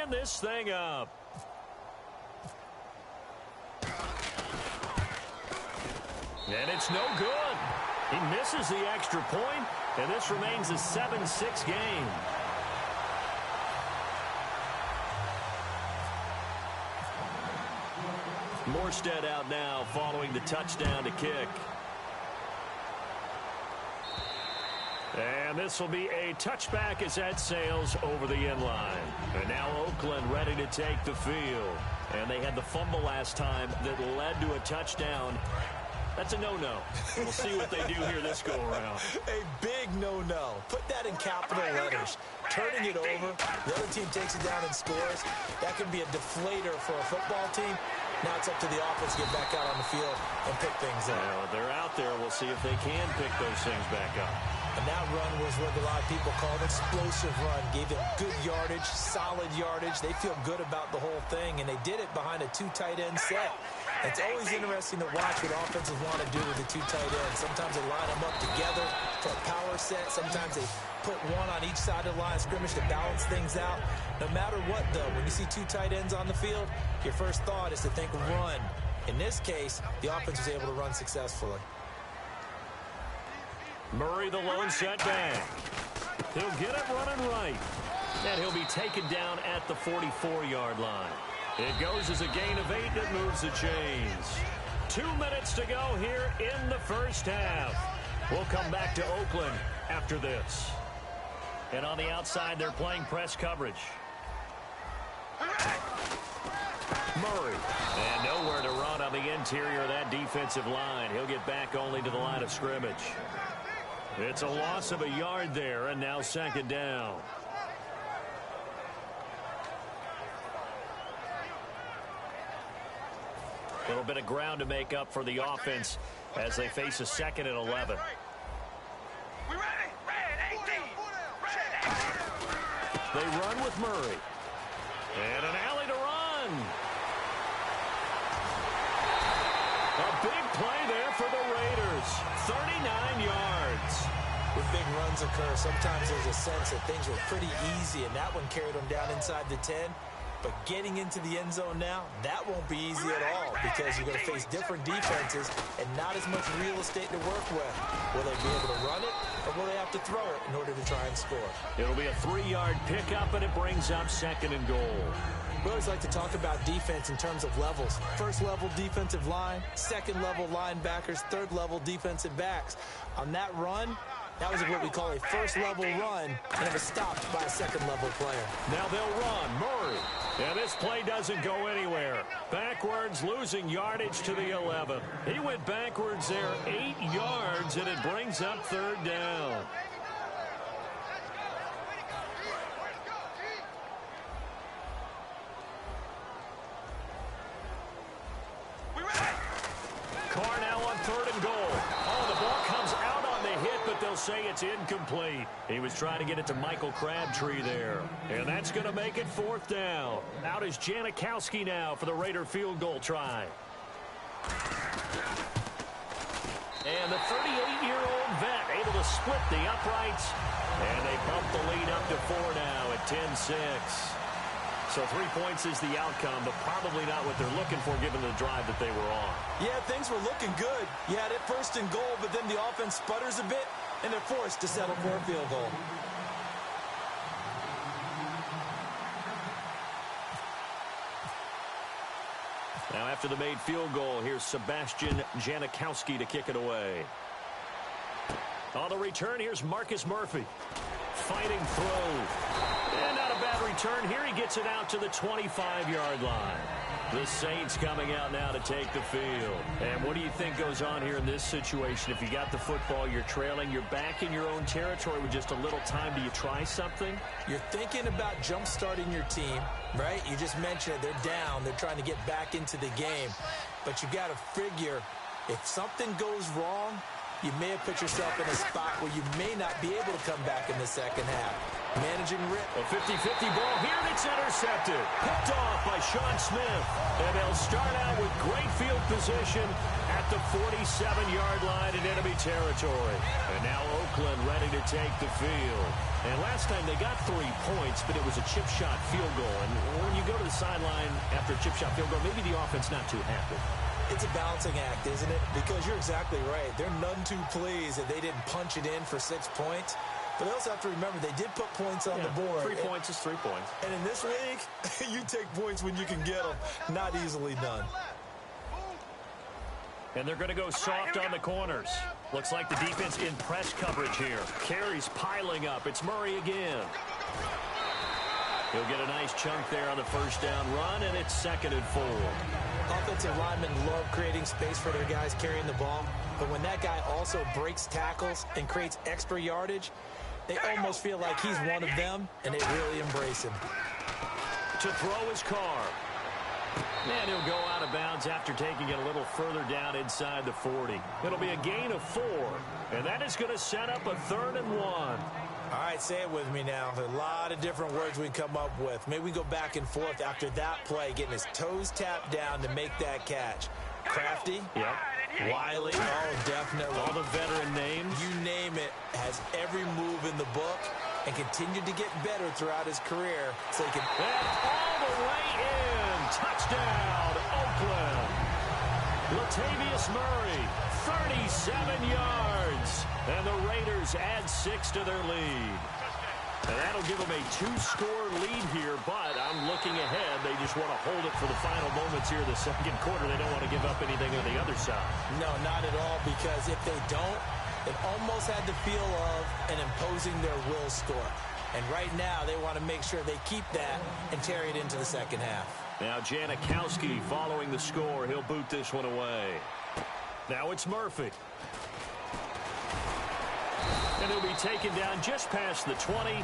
tying this thing up. And it's no good. He misses the extra point, and this remains a 7-6 game. Morstead out now following the touchdown to kick. And this will be a touchback as that sails over the end line. And now Oakland ready to take the field. And they had the fumble last time that led to a touchdown. That's a no-no. We'll see what they do here this go-around. A big no-no. Put that in capital letters. Turning it over, the other team takes it down and scores. That can be a deflator for a football team. Now it's up to the offense to get back out on the field and pick things up. Well, they're out there. We'll see if they can pick those things back up. And that run was what a lot of people call an explosive run. Gave them good yardage, solid yardage. They feel good about the whole thing, and they did it behind a two tight end set. It's always interesting to watch what offenses want to do with the two tight ends. Sometimes they line them up together for a power set. Sometimes they put one on each side of the line of scrimmage to balance things out. No matter what, though, when you see two tight ends on the field, your first thought is to think run. In this case, the offense was able to run successfully. Murray, the lone setback. He'll get it running right. And he'll be taken down at the 44-yard line. It goes as a gain of 8 that moves the chains. 2 minutes to go here in the first half. We'll come back to Oakland after this. And on the outside, they're playing press coverage. Murray. And nowhere to run on the interior of that defensive line. He'll get back only to the line of scrimmage. It's a loss of a yard there, and now second down. A little bit of ground to make up for the offense as they face a 2nd and 11. They run with Murray. And an alley to run. A big play there for the Raiders. 39 yards. When big runs occur, sometimes there's a sense that things were pretty easy, and that one carried them down inside the 10. But getting into the end zone now, that won't be easy at all because you're going to face different defenses and not as much real estate to work with. Will they be able to run it, or will they have to throw it in order to try and score? It'll be a 3-yard pickup, and it brings up 2nd and goal. We always like to talk about defense in terms of levels. First level defensive line, second level linebackers, third level defensive backs. On that run, that was what we call a first level run, and it was stopped by a second level player. Now they'll run. Murray. And this play doesn't go anywhere. Backwards, losing yardage to the 11. He went backwards there 8 yards, and it brings up 3rd down. Carr now on 3rd and goal. Oh, the ball comes out on the hit, but they'll say it's incomplete. He was trying to get it to Michael Crabtree there. And that's going to make it 4th down. Out is Janikowski now for the Raider field goal try. And the 38-year-old vet able to split the uprights. And they bump the lead up to 4 now at 10-6. So 3 points is the outcome, but probably not what they're looking for given the drive that they were on. Yeah, things were looking good. You had it 1st and goal, but then the offense sputters a bit, and they're forced to settle for a field goal. Now after the made field goal, here's Sebastian Janikowski to kick it away. On the return, here's Marcus Murphy. Fighting throw. And not a bad return here. He gets it out to the 25-yard line. The Saints coming out now to take the field. And what do you think goes on here in this situation? If you got the football, you're trailing, you're back in your own territory with just a little time. Do you try something? You're thinking about jump-starting your team, right? You just mentioned it. They're down. They're trying to get back into the game. But you got to figure if something goes wrong, you may have put yourself in a spot where you may not be able to come back in the second half. Managing rip. A 50-50 ball here that's intercepted. Picked off by Sean Smith. And they'll start out with great field position at the 47-yard line in enemy territory. And now Oakland ready to take the field. And last time they got 3 points, but it was a chip shot field goal. And go to the sideline after a chip shot field goal, maybe the offense not too happy. It's a balancing act, isn't it? Because you're exactly right. They're none too pleased that they didn't punch it in for 6 points. But they also have to remember they did put points on the board. 3 points is 3 points. And in this league, you take points when you can get them. Not easily done. And they're going to go soft on the corners. Looks like the defense in press coverage here. Carries piling up. It's Murray again. He'll get a nice chunk there on the first down run, and it's 2nd and 4. Offensive linemen love creating space for their guys carrying the ball. But when that guy also breaks tackles and creates extra yardage, they almost feel like he's one of them, and they really embrace him. To throw his car. And he'll go out of bounds after taking it a little further down inside the 40. It'll be a gain of 4, and that is going to set up a 3rd and 1. All right, say it with me now. There are a lot of different words we come up with. Maybe we go back and forth after that play, getting his toes tapped down to make that catch. Crafty. Yep. Wiley. Oh, definitely. All the veteran names. You name it. Has every move in the book and continued to get better throughout his career. So he can... And all the way in. Touchdown, Oakland. Latavius Murray, 37 yards. And the Raiders add 6 to their lead. And that'll give them a 2-score lead here, but I'm looking ahead. They just want to hold it for the final moments here in the second quarter. They don't want to give up anything on the other side. No, not at all, because if they don't, it almost had the feel of an imposing their will score. And right now, they want to make sure they keep that and carry it into the second half. Now Janikowski following the score. He'll boot this one away. Now it's Murphy. And he'll be taken down just past the 20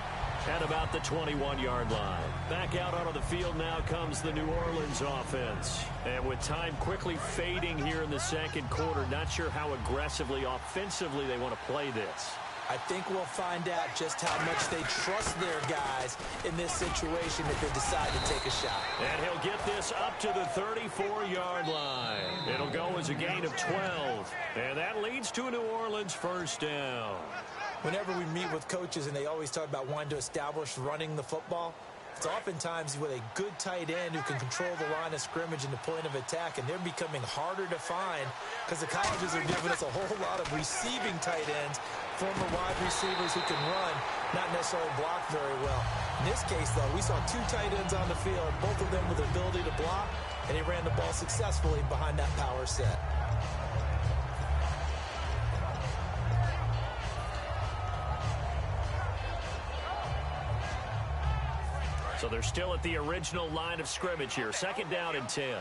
at about the 21-yard line. Back out onto the field now comes the New Orleans offense. And with time quickly fading here in the second quarter, not sure how aggressively, offensively they want to play this. I think we'll find out just how much they trust their guys in this situation if they decide to take a shot. And he'll get this up to the 34-yard line. It'll go as a gain of 12. And that leads to a New Orleans first down. Whenever we meet with coaches and they always talk about wanting to establish running the football, it's oftentimes with a good tight end who can control the line of scrimmage and the point of attack, and they're becoming harder to find because the colleges are giving us a whole lot of receiving tight ends, former wide receivers who can run, not necessarily block very well. In this case, though, we saw 2 tight ends on the field, both of them with the ability to block, and he ran the ball successfully behind that power set. So they're still at the original line of scrimmage here. 2nd down and 10.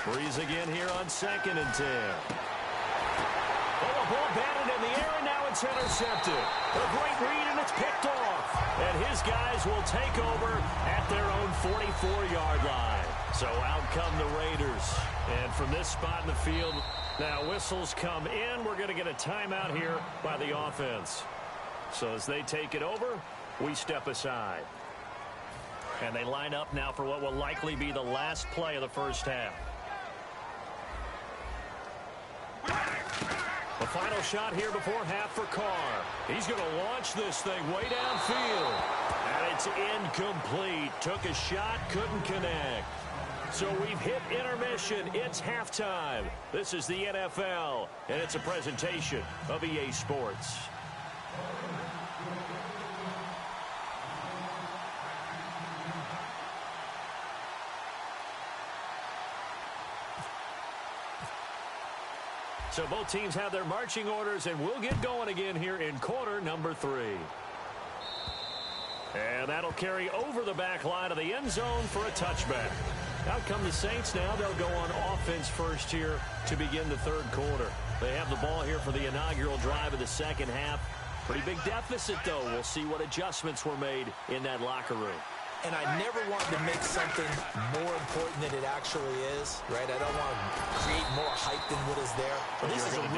Breeze again here on 2nd and 10. Oh, a ball batted in the air, and now it's intercepted. A great read, and it's picked off. And his guys will take over at their own 44-yard line. So out come the Raiders. And from this spot in the field, now whistles come in. We're going to get a timeout here by the offense. So as they take it over, we step aside. And they line up now for what will likely be the last play of the first half. The final shot here before half for Carr. He's going to launch this thing way downfield. And it's incomplete. Took a shot, couldn't connect. So we've hit intermission. It's halftime. This is the NFL, and it's a presentation of EA Sports. So both teams have their marching orders, and we'll get going again here in quarter number 3. And that'll carry over the back line of the end zone for a touchback. Out come the Saints now. They'll go on offense first here to begin the third quarter. They have the ball here for the inaugural drive of the second half. Pretty big deficit, though. We'll see what adjustments were made in that locker room. And I never want to make something more important than it actually is, right? I don't want to create more hype than what is there. But this is I'm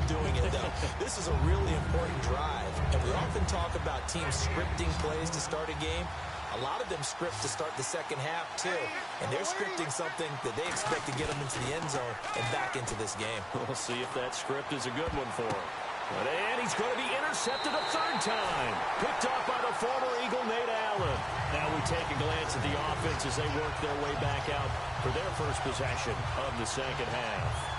doing it, though. This is a really important drive. And we often talk about teams scripting plays to start a game. A lot of them script to start the second half, too. And they're scripting something that they expect to get them into the end zone and back into this game. We'll see if that script is a good one for him. And he's going to be intercepted a third time. Picked off by the take a glance at the offense as they work their way back out for their first possession of the second half.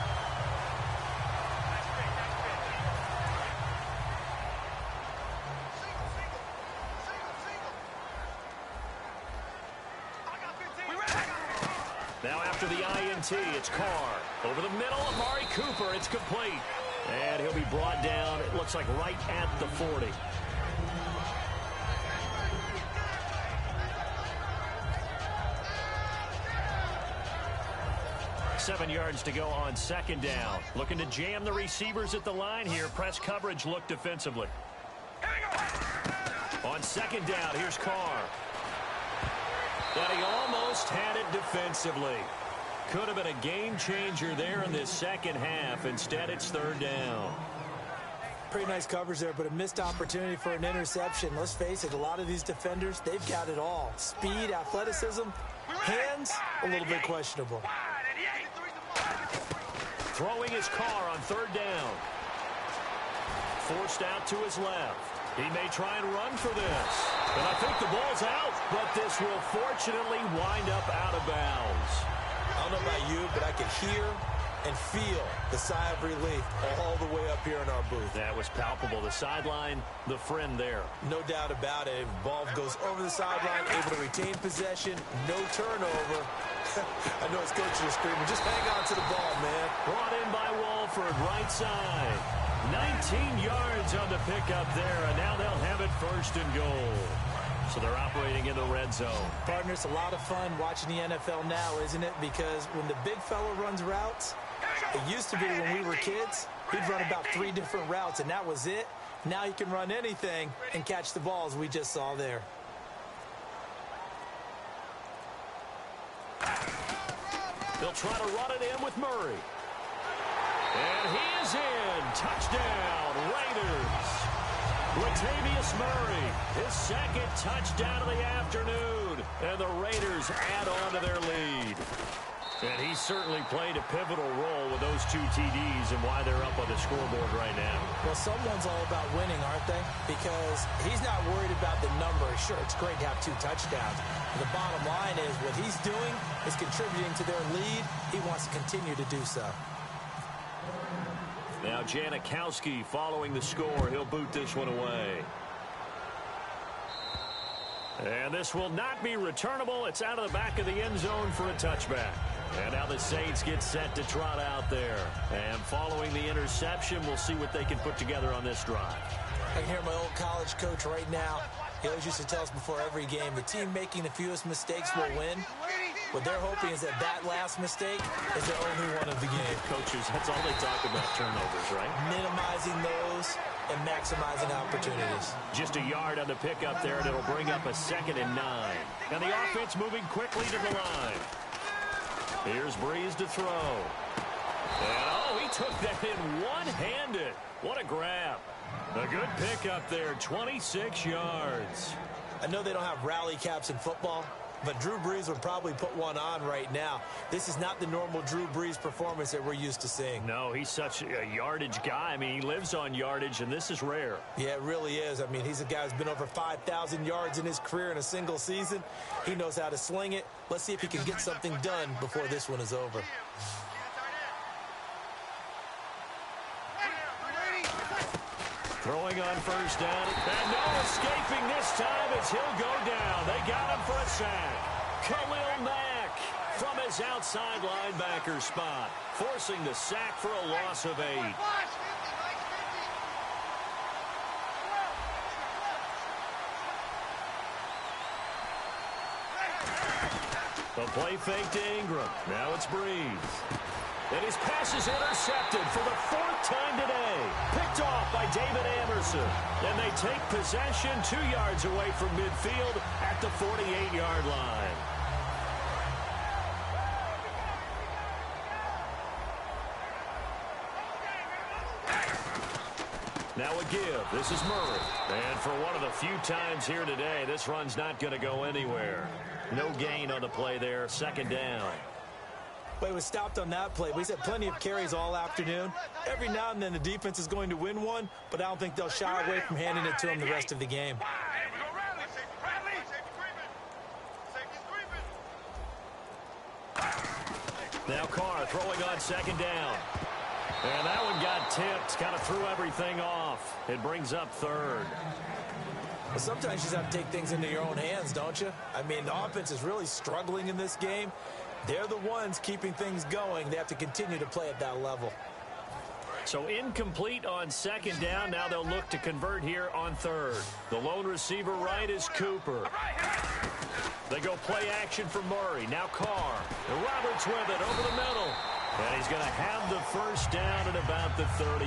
Now after the INT, it's Carr. Over the middle, Amari Cooper. It's complete. And he'll be brought down, it looks like right at the 40. Seven yards to go on second down. Looking to jam the receivers at the line here. Press coverage look defensively. On second down, here's Carr. But he almost had it defensively. Could have been a game changer there in this second half. Instead, it's third down. Pretty nice coverage there, but a missed opportunity for an interception. Let's face it, a lot of these defenders, they've got it all. Speed, athleticism, hands, a little bit questionable. Throwing his Carr on third down. Forced out to his left. He may try and run for this. But I think the ball's out. But this will fortunately wind up out of bounds. I don't know about you, but I can hear and feel the sigh of relief all the way up here in our booth. That was palpable. The sideline, the friend there. No doubt about it. Ball goes over the sideline, able to retain possession, no turnover. I know his coaches are screaming, just hang on to the ball, man. Brought in by Walford, right side. 19 yards on the pickup there, and now they'll have it first and goal. So they're operating in the red zone. Partner, it's a lot of fun watching the NFL now, isn't it? Because when the big fella runs routes, it used to be when we were kids, he'd run about 3 different routes, and that was it. Now he can run anything and catch the balls we just saw there. They'll try to run it in with Murray. And he is in. Touchdown, Raiders. Latavius Murray, his second touchdown of the afternoon. And the Raiders add on to their lead. And he certainly played a pivotal role with those 2 TDs and why they're up on the scoreboard right now. Well, someone's all about winning, aren't they? Because he's not worried about the number. Sure, it's great to have 2 touchdowns. But the bottom line is what he's doing is contributing to their lead. He wants to continue to do so. Now Janikowski following the score. He'll boot this one away. And this will not be returnable. It's out of the back of the end zone for a touchback. And now the Saints get set to trot out there. And following the interception, we'll see what they can put together on this drive. I can hear my old college coach right now. He always used to tell us before every game, the team making the fewest mistakes will win. What they're hoping is that that last mistake is their only one of the game. Coaches, that's all they talk about, turnovers, right? Minimizing those and maximizing opportunities. Just a yard on the pickup there, and it'll bring up a 2nd and 9. And the offense moving quickly to the line. Here's Breeze to throw. And, oh, he took that in one-handed. What a grab. A good pickup there, 26 yards. I know they don't have rally caps in football, but Drew Brees would probably put one on right now. This is not the normal Drew Brees performance that we're used to seeing. No, he's such a yardage guy. I mean, he lives on yardage, and this is rare. Yeah, it really is. I mean, he's a guy who's been over 5,000 yards in his career in a single season. He knows how to sling it. Let's see if he can get something done before this one is over. Throwing on first down. And no escaping this time as he'll go down. They got him for a sack. Khalil Mack from his outside linebacker spot, forcing the sack for a loss of 8. The play fake to Ingram. Now it's Breeze. And his pass is intercepted for the 4th time today. Picked off by David Anderson. And they take possession 2 yards away from midfield at the 48-yard line. Now a give. This is Murray. And for one of the few times here today, this run's not going to go anywhere. No gain on the play there. 2nd down. But it was stopped on that play. But he's had plenty of carries all afternoon. Every now and then the defense is going to win one, but I don't think they'll shy away from handing it to him the rest of the game. Now Carr throwing on second down. And that one got tipped. Kind of threw everything off. It brings up third. Well, sometimes you just have to take things into your own hands, don't you? I mean, the offense is really struggling in this game. They're the ones keeping things going. They have to continue to play at that level. So incomplete on second down. Now they'll look to convert here on third. The lone receiver right is Cooper. They go play action for Murray. Now Carr. And Roberts with it over the middle. And he's going to have the first down at about the 38.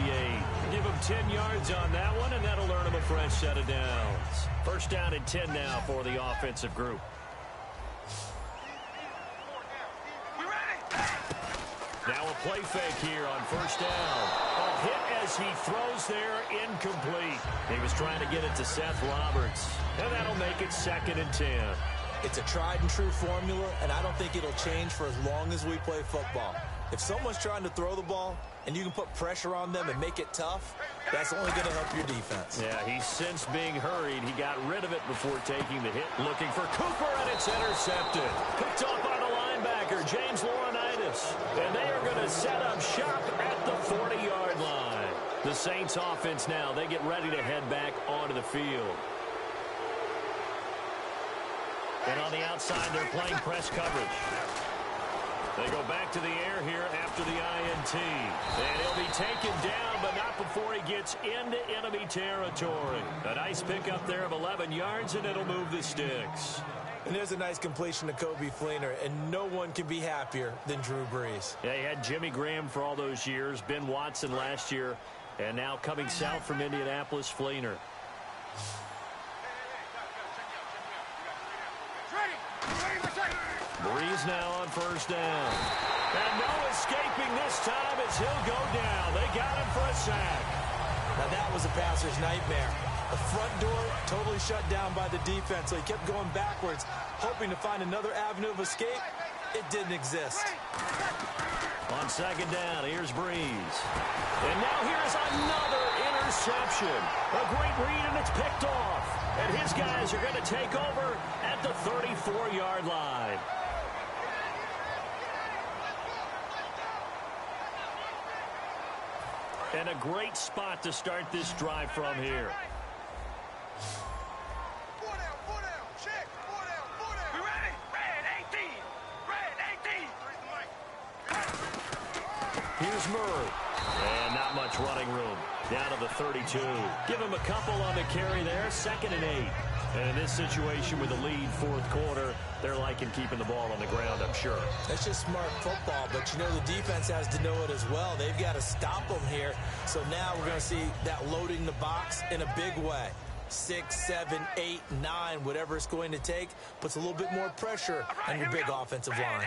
Give him 10 yards on that one, and that'll earn him a fresh set of downs. First down and 10 now for the offensive group. Now a play fake here on first down. A hit as he throws there, incomplete. He was trying to get it to Seth Roberts. And that'll make it 2nd and 10. It's a tried-and-true formula, and I don't think it'll change for as long as we play football. If someone's trying to throw the ball and you can put pressure on them and make it tough, that's only going to help your defense. Yeah, he's since being hurried. He got rid of it before taking the hit. Looking for Cooper, and it's intercepted. Picked up by the linebacker, James Laurinaitis. And they are going to set up shop at the 40-yard line. The Saints offense now, they get ready to head back onto the field. And on the outside, they're playing press coverage. They go back to the air here after the INT. And he'll be taken down, but not before he gets into enemy territory. A nice pickup there of 11 yards, and it'll move the sticks. And there's a nice completion to Kobe Fleener, and no one can be happier than Drew Brees. Yeah, he had Jimmy Graham for all those years, Ben Watson last year, and now coming south from Indianapolis, Fleener. Brees now on first down. And no escaping this time as he'll go down. They got him for a sack. Now that was a passer's nightmare. The front door totally shut down by the defense, so he kept going backwards, hoping to find another avenue of escape. It didn't exist. On second down, here's Brees. And now here's another interception. A great read, and it's picked off. And his guys are going to take over at the 34-yard line. And a great spot to start this drive from here. Here's Murray. And not much running room. Down to the 32. Give him a couple on the carry there. 2nd and 8. And in this situation with the lead fourth quarter, they're liking keeping the ball on the ground, I'm sure. That's just smart football, but you know the defense has to know it as well. They've got to stop them here. So now we're going to see that loading the box in a big way. 6, 7, 8, 9, whatever it's going to take, puts a little bit more pressure on your big offensive line.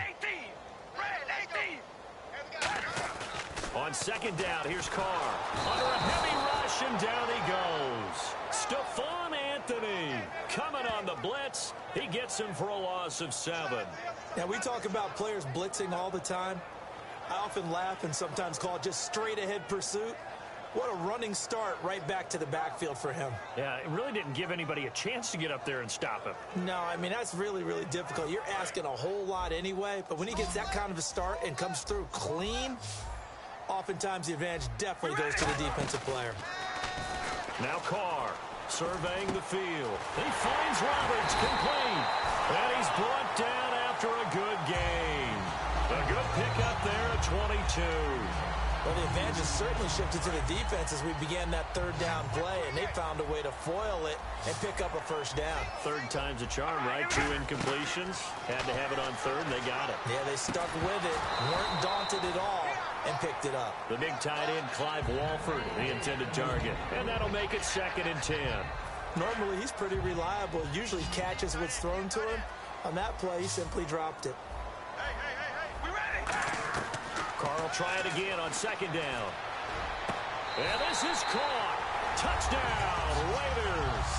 On second down, here's Carr. Under a heavy rush, and down he goes. Stephon Anthony coming on the blitz. He gets him for a loss of 7. Now, we talk about players blitzing all the time. I often laugh and sometimes call it just straight-ahead pursuit. What a running start right back to the backfield for him. Yeah, it really didn't give anybody a chance to get up there and stop him. No, I mean, that's really, really difficult. You're asking a whole lot anyway, but when he gets that kind of a start and comes through clean, oftentimes the advantage definitely goes to the defensive player. Now Carr surveying the field. He finds Roberts complete. And he's brought down after a good game. A good pickup there at 22. Well, the advantage has certainly shifted to the defense as we began that third down play, and they found a way to foil it and pick up a first down. Third time's a charm, right? 2 incompletions. Had to have it on third, and they got it. Yeah, they stuck with it, weren't daunted at all, and picked it up. The big tight end, Clive Walford, the intended target. And that'll make it 2nd and 10. Normally, he's pretty reliable. Usually catches what's thrown to him. On that play, he simply dropped it. We ready? Carr will try it again on second down. And this is caught. Touchdown, Raiders.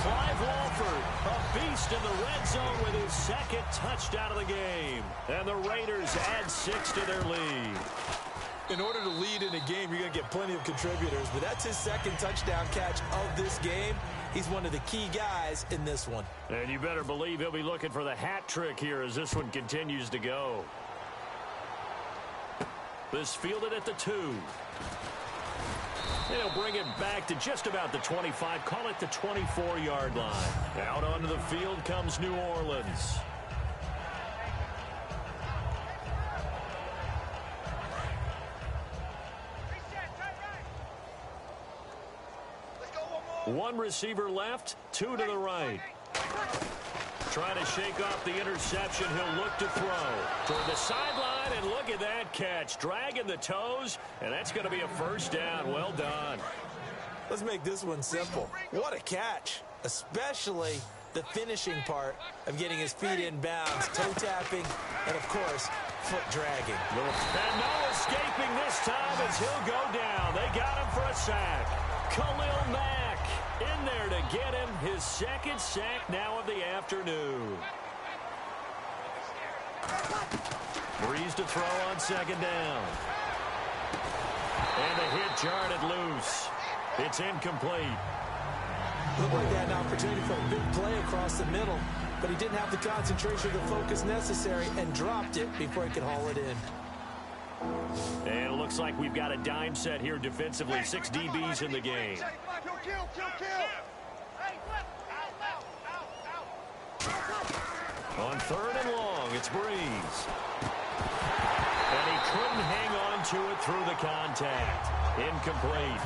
Clive Walford, a beast in the red zone with his 2nd touchdown of the game. And the Raiders add 6 to their lead. In order to lead in a game, you're going to get plenty of contributors, but that's his 2nd touchdown catch of this game, He's one of the key guys in this one. And you better believe he'll be looking for the hat trick here as this one continues to go. This fielded at the 2. They'll bring it back to just about the 25, call it the 24-yard line. Out onto the field comes New Orleans. One receiver left, 2 to the right. Trying to shake off the interception. He'll look to throw toward the sideline, and look at that catch. Dragging the toes, and that's going to be a first down. Well done. Let's make this one simple. What a catch, especially the finishing part of getting his feet in bounds, toe tapping, and, of course, foot dragging. And no escaping this time as he'll go down. They got him for a sack. Khalil Mack in there to get him his second sack now of the afternoon. Breeze to throw on second down. And the hit jarred loose. It's incomplete. Looked like they had an opportunity for a big play across the middle, but he didn't have the concentration or the focus necessary and dropped it before he could haul it in. And it looks like we've got a dime set here defensively. 6 DBs in the game. On third and long, it's Breeze. And he couldn't hang on to it through the contact. Incomplete.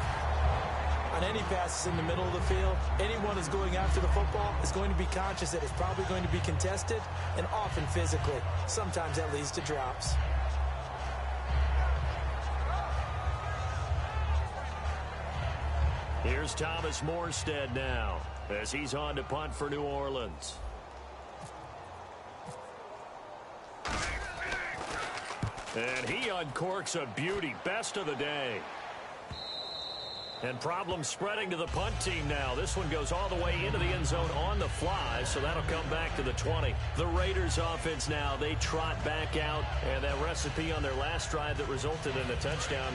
On any passes in the middle of the field, anyone who's going after the football is going to be conscious that it's probably going to be contested and often physically. Sometimes that leads to drops. Here's Thomas Morstead now as he's on to punt for New Orleans. And he uncorks a beauty. Best of the day. And problems spreading to the punt team now. This one goes all the way into the end zone on the fly, so that'll come back to the 20. The Raiders offense now, they trot back out, and that recipe on their last drive that resulted in a touchdown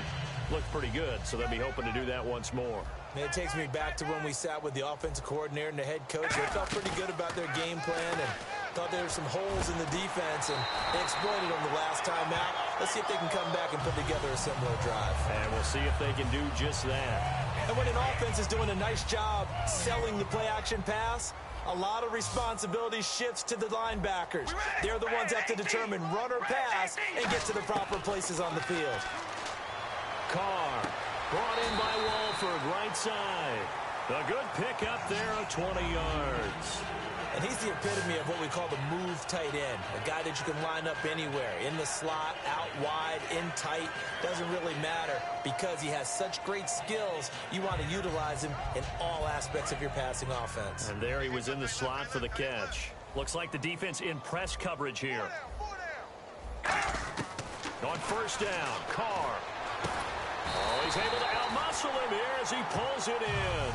looked pretty good, so they'll be hoping to do that once more. Man, it takes me back to when we sat with the offensive coordinator and the head coach. They felt pretty good about their game plan and thought there were some holes in the defense, and they exploited them the last time out. Let's see if they can come back and put together a similar drive. And we'll see if they can do just that. And when an offense is doing a nice job selling the play-action pass, a lot of responsibility shifts to the linebackers. They're the ones that have to determine run or pass and get to the proper places on the field. Carr brought in by Walford, right side. A good pick up there of 20 yards. And he's the epitome of what we call the move tight end, a guy that you can line up anywhere, in the slot, out wide, in tight, doesn't really matter because he has such great skills. You want to utilize him in all aspects of your passing offense. And there he was in the slot for the catch. Looks like the defense in press coverage here. On first down, Carr. Oh, he's able to outmuscle him here as he pulls it in.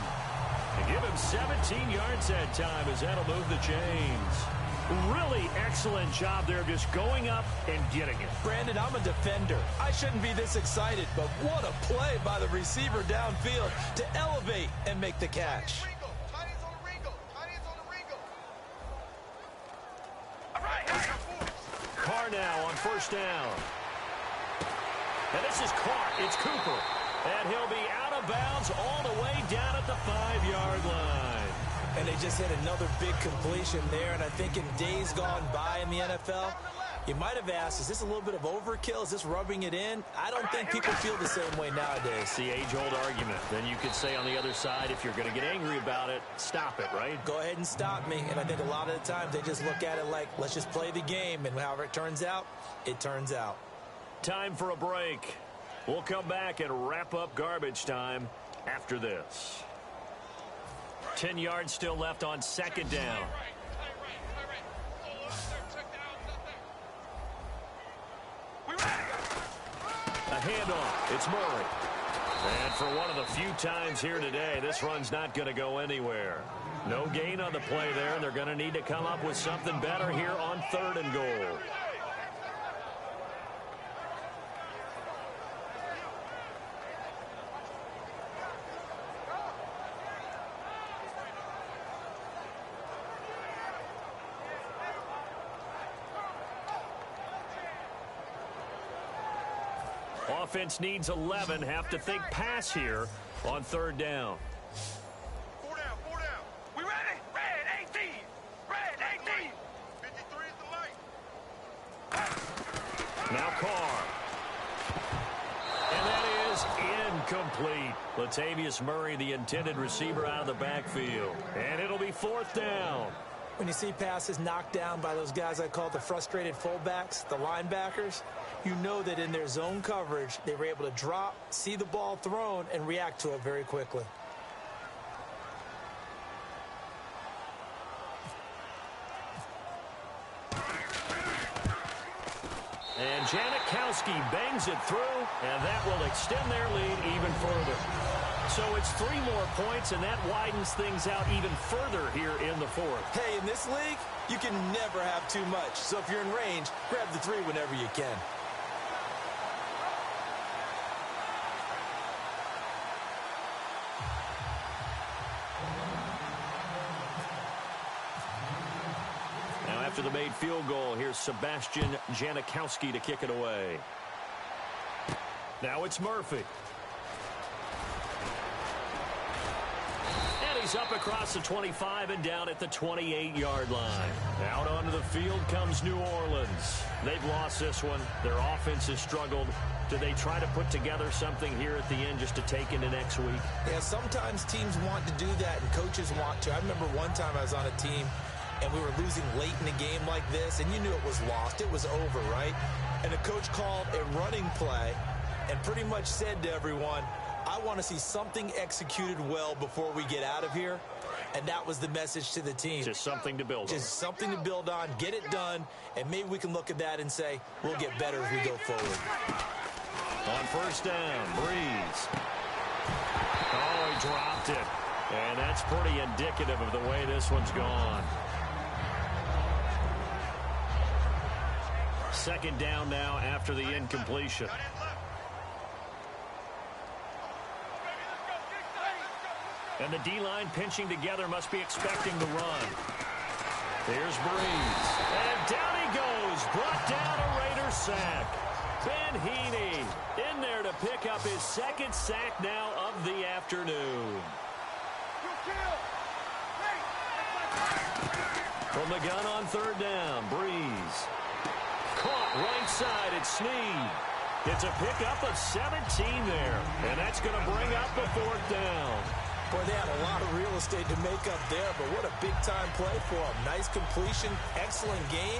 And give him 17 yards that time as that'll move the chains. Really excellent job there just going up and getting it. Brandon, I'm a defender. I shouldn't be this excited, but what a play by the receiver downfield to elevate and make the catch. Carr now on first down. And this is caught. It's Cooper. And he'll be out of bounds all the way down at the 5-yard line. And they just hit another big completion there. And I think in days gone by in the NFL, you might have asked, is this a little bit of overkill? Is this rubbing it in? I don't think people feel the same way nowadays. It's the age-old argument. Then you could say on the other side, if you're going to get angry about it, stop it, right? Go ahead and stop me. And I think a lot of the times they just look at it like, let's just play the game. And however it turns out, it turns out. Time for a break. We'll come back and wrap up garbage time after this. 10 yards still left on second down. A handoff. It's Murray. And for one of the few times here today, this run's not going to go anywhere. No gain on the play there, and they're going to need to come up with something better here on third and goal. Offense needs 11. Have to think pass here on third down. 4 down, 4 down. We ready? Red 18. Red 18. 53 is the light. Now Carr. And that is incomplete. Latavius Murray, the intended receiver, out of the backfield. And it'll be fourth down. When you see passes knocked down by those guys I call the frustrated fullbacks, the linebackers, you know that in their zone coverage, they were able to drop, see the ball thrown, and react to it very quickly. And Janikowski bangs it through, and that will extend their lead even further. So it's 3 more points, and that widens things out even further here in the fourth. Hey, in this league, you can never have too much. So if you're in range, grab the 3 whenever you can. Now after the made field goal, here's Sebastian Janikowski to kick it away. Now it's Murphy. He's up across the 25 and down at the 28-yard line. Out onto the field comes New Orleans. They've lost this one. Their offense has struggled. Do they try to put together something here at the end just to take into next week? Yeah, sometimes teams want to do that and coaches want to. I remember one time I was on a team and we were losing late in a game like this, and you knew it was lost. It was over, right? And the coach called a running play and pretty much said to everyone, I want to see something executed well before we get out of here. And that was the message to the team. Just something to build on. Just something to build on, get it done, and maybe we can look at that and say, we'll get better as we go forward. On first down, Breeze. Oh, he dropped it. And that's pretty indicative of the way this one's gone. Second down now after the incompletion. And the D-line pinching together must be expecting the run. Here's Breeze. And down he goes. Brought down a Raider sack. Ben Heaney in there to pick up his second sack now of the afternoon. From the gun on third down, Breeze. Caught right side at Snead. It's a pickup of 17 there. And that's going to bring up the fourth down. Boy, they had a lot of real estate to make up there, but what a big-time play for them. Nice completion, excellent game.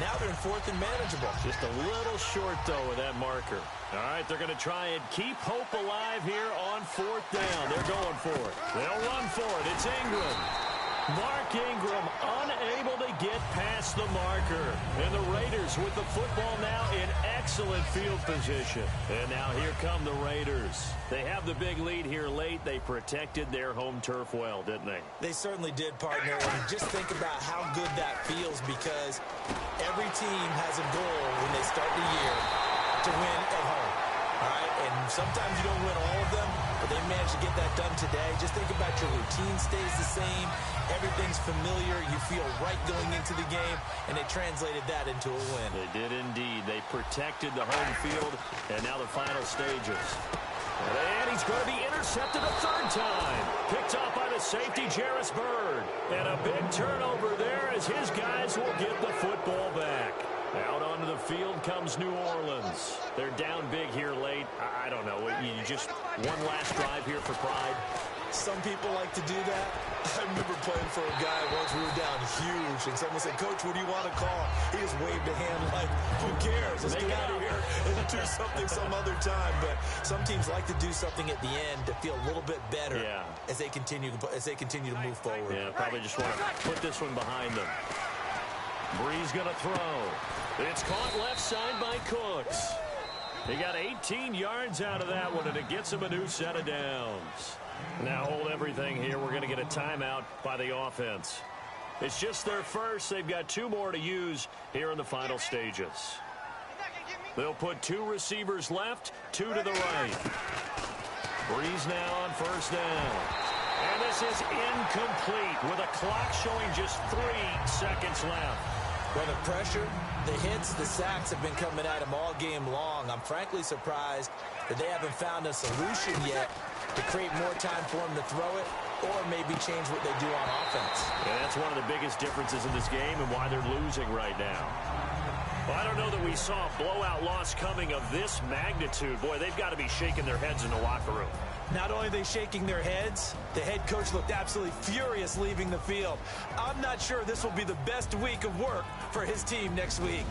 Now they're in fourth and manageable. Just a little short, though, with that marker. All right, they're going to try and keep hope alive here on fourth down. They're going for it. They'll run for it. It's Ingram. Mark Ingram unable to get past the marker. And the Raiders with the football now in excellent field position. And now here come the Raiders. They have the big lead here late. They protected their home turf well, didn't they? They certainly did, partner. And just think about how good that feels, because every team has a goal when they start the year to win at home. All right? And sometimes you don't win all of them, but they managed to get that done today. Just think about your routine stays the same. Everything's familiar. You feel right going into the game, and they translated that into a win. They did indeed. They protected the home field, and now the final stages. And he's going to be intercepted a third time. Picked off by the safety, Jarris Byrd. And a big turnover there as his guys will get the football back. Out onto the field comes New Orleans. They're down big here late. I don't know. You just one last drive here for pride. Some people like to do that. I remember playing for a guy once. We were down huge, and someone said, Coach, what do you want to call? He just waved a hand like, who cares? Let's get out of here and do something some other time. But some teams like to do something at the end to feel a little bit better as they continue to move forward. Yeah, probably just want to put this one behind them. Breeze going to throw. It's caught left side by Cooks. He got 18 yards out of that one, and it gets him a new set of downs. Now hold everything here. We're going to get a timeout by the offense. It's just their first. They've got 2 more to use here in the final stages. They'll put 2 receivers left, 2 to the right. Breeze now on first down. And this is incomplete with a clock showing just 3 seconds left. Well, the pressure, the hits, the sacks have been coming at him all game long. I'm frankly surprised that they haven't found a solution yet to create more time for him to throw it or maybe change what they do on offense. Yeah, that's one of the biggest differences in this game and why they're losing right now. Well, I don't know that we saw a blowout loss coming of this magnitude. Boy, they've got to be shaking their heads in the locker room. Not only are they shaking their heads, the head coach looked absolutely furious leaving the field. I'm not sure this will be the best week of work for his team next week.